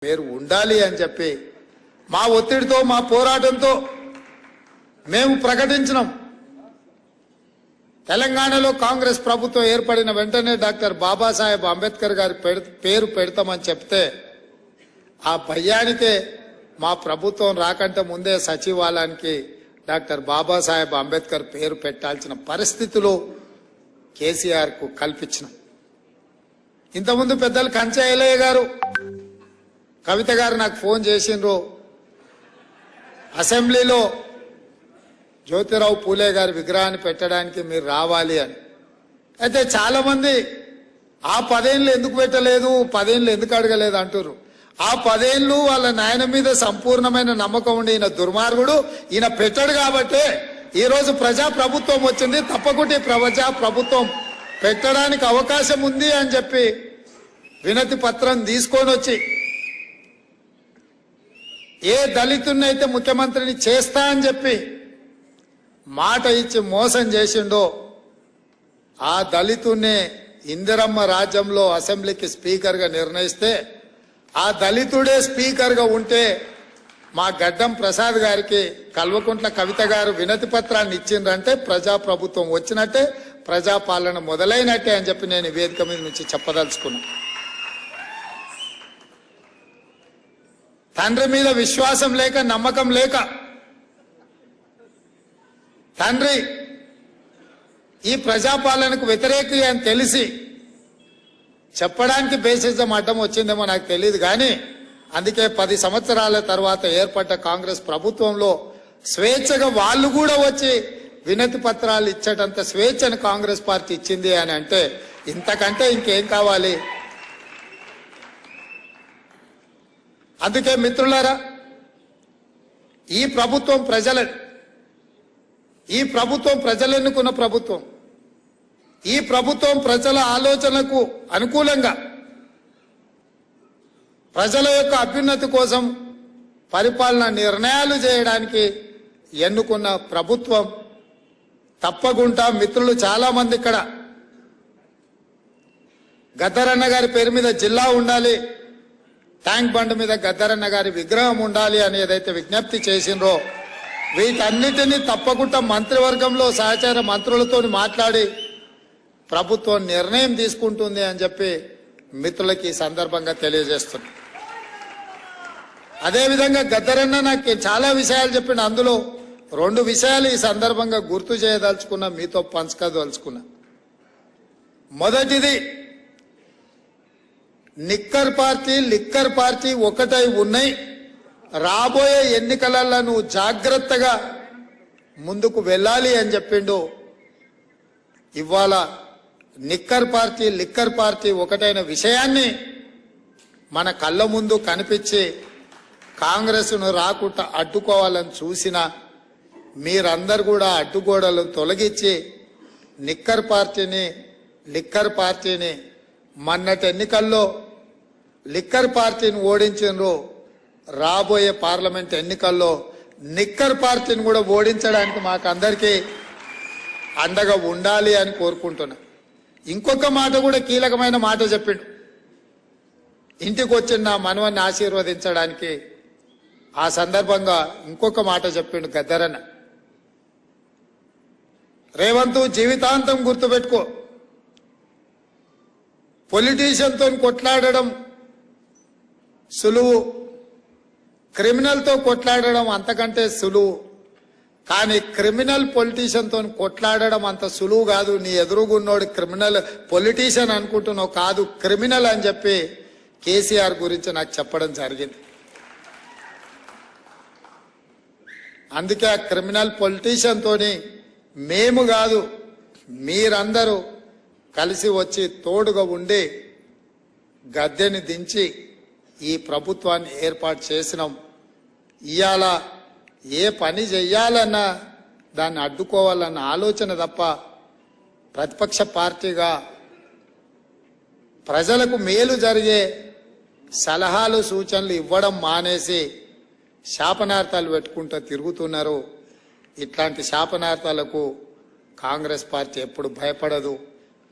పేరు ఉండాలి అని చెప్పి మా ఒత్తిడితో మా పోరాటంతో మేము ప్రకటించినాం. తెలంగాణలో కాంగ్రెస్ ప్రభుత్వం ఏర్పడిన వెంటనే డాక్టర్ బాబాసాహెబ్ అంబేద్కర్ గారి పేరు పెడతామని చెప్తే ఆ భయానికే మా ప్రభుత్వం రాకంటే ముందే సచివాలయానికి డాక్టర్ బాబాసాహెబ్ అంబేద్కర్ పేరు పెట్టాల్సిన పరిస్థితులు కేసీఆర్ కు కల్పించినాం. ఇంతకుముందు పెద్దలు కంచయ్య గారు కవిత గారు నాకు ఫోన్ చేసిండ్రు, అసెంబ్లీలో జ్యోతిరావు పూలే గారి విగ్రహాన్ని పెట్టడానికి మీరు రావాలి అని. అయితే చాలా మంది ఆ 10 ఏళ్ళు ఎందుకు పెట్టలేదు, 10 ఏళ్ళు ఎందుకు అడగలేదు అంటారు. ఆ 10 ఏళ్ళు వాళ్ళ నాయన మీద సంపూర్ణమైన నమ్మకం ఉండి ఈయన దుర్మార్గుడు, ఈయన పెట్టాడు కాబట్టే ఈ రోజు ప్రజా ప్రభుత్వం వచ్చింది. తప్పకుండా ప్రజా ప్రభుత్వం పెట్టడానికి అవకాశం ఉంది అని చెప్పి వినతి పత్రం తీసుకొని వచ్చి ఏ దళితుడిని అయితే ముఖ్యమంత్రిని చేస్తా అని చెప్పి మాట ఇచ్చి మోసం చేసిండో ఆ దళితుడిని ఇందిరమ్మ రాజ్యంలో అసెంబ్లీకి స్పీకర్ గా నిర్ణయిస్తే ఆ దళితుడే స్పీకర్ గా ఉంటే మా గడ్డం ప్రసాద్ గారికి కల్వకుంట్ల కవిత గారు వినతి పత్రాన్ని ఇచ్చిండ్రంటే ప్రజాప్రభుత్వం వచ్చినట్టే, ప్రజాపాలన మొదలైనట్టే అని చెప్పి నేను వేదిక మీద నుంచి చెప్పదలుచుకున్నా. తండ్రి మీద విశ్వాసం లేక, నమ్మకం లేక తండ్రి ఈ ప్రజాపాలనకు వ్యతిరేకి అని తెలిసి చెప్పడానికి బేసిజం అడ్డం వచ్చిందేమో నాకు తెలియదు. కానీ అందుకే 10 సంవత్సరాల తర్వాత ఏర్పడ్డ కాంగ్రెస్ ప్రభుత్వంలో స్వేచ్ఛగా వాళ్ళు కూడా వచ్చి వినతి పత్రాలు ఇచ్చేటంత స్వేచ్ఛను కాంగ్రెస్ పార్టీ ఇచ్చింది అని అంటే ఇంతకంటే ఇంకేం కావాలి? అందుకే మిత్రులారా, ఈ ప్రభుత్వం ప్రజలు ఎన్నుకున్న ప్రభుత్వం. ఈ ప్రభుత్వం ప్రజల ఆలోచనలకు అనుకూలంగా ప్రజల యొక్క అభ్యున్నతి కోసం పరిపాలన నిర్ణయాలు చేయడానికి ఎన్నుకున్న ప్రభుత్వం. తప్పకుండా మిత్రులు చాలా మంది ఇక్కడ గద్దరన్న గారి పేరు మీద జిల్లా ఉండాలి, ట్యాంక్ బండ్ మీద గద్దరన్న గారి విగ్రహం ఉండాలి అని ఏదైతే విజ్ఞప్తి చేసిండ్రో వీటన్నిటినీ తప్పకుండా మంత్రివర్గంలో సహచార మంత్రులతో మాట్లాడి ప్రభుత్వం నిర్ణయం తీసుకుంటుంది అని చెప్పి మిత్రులకి ఈ సందర్భంగా తెలియజేస్తున్నా. అదేవిధంగా గద్దరన్న నాకు చాలా విషయాలు చెప్పిండు. అందులో 2 విషయాలు ఈ సందర్భంగా గుర్తు చేయదలుచుకున్నా, మీతో పంచుకోదలుచుకున్నా. మొదటిది, లిక్కర్ పార్టీ ఒకటై ఉన్నాయి. రాబోయే ఎన్నికలలో నువ్వు జాగ్రత్తగా ముందుకు వెళ్ళాలి అని చెప్పిండు. ఇవాళ లిక్కర్ పార్టీ ఒకటైన విషయాన్ని మన కళ్ళ ముందు కనిపించి కాంగ్రెస్ను రాకుండా అడ్డుకోవాలని చూసిన మీరందరూ కూడా అడ్డుగోడలను తొలగించి లిక్కర్ పార్టీని మొన్నటి ఎన్నికల్లో లిక్కర్ పార్టీని ఓడించారు. రాబోయే పార్లమెంట్ ఎన్నికల్లో లిక్కర్ పార్టీని కూడా ఓడించడానికి మాకు అందరికీ అండగా ఉండాలి అని కోరుకుంటున్నా. ఇంకొక మాట కూడా కీలకమైన మాట చెప్పిండు. ఇంటికి వచ్చిన నా మనవన్ని ఆశీర్వదించడానికి ఆ సందర్భంగా ఇంకొక మాట చెప్పిండు గద్దరన్న. రేవంత్, జీవితాంతం గుర్తుపెట్టుకో, పొలిటీషియన్తో కొట్లాడడం సులువు, క్రిమినల్తో కొట్లాడడం అంతకంటే సులువు. కానీ క్రిమినల్ పొలిటీషియన్తో కొట్లాడడం అంత సులువు కాదు. నీ ఎదురుగున్నోడు క్రిమినల్ పొలిటీషియన్ అనుకుంటున్నావు, కాదు క్రిమినల్ అని చెప్పి కేసీఆర్ గురించి నాకు చెప్పడం జరిగింది. అందుకే ఆ క్రిమినల్ పొలిటీషియన్తోని మేము కాదు, మీరందరూ కలిసి వచ్చి తోడుగా ఉండి గద్దెని దించి ఈ ప్రభుత్వాన్ని ఏర్పాటు చేసినాం. ఇవాళ ఏ పని చెయ్యాలన్నా దాన్ని అడ్డుకోవాలన్న ఆలోచన తప్ప ప్రతిపక్ష పార్టీగా ప్రజలకు మేలు జరిగే సలహాలు సూచనలు ఇవ్వడం మానేసి శాపనార్థాలు పెట్టుకుంటూ తిరుగుతున్నారు. ఇట్లాంటి శాపనార్థాలకు కాంగ్రెస్ పార్టీ ఎప్పుడు భయపడదు.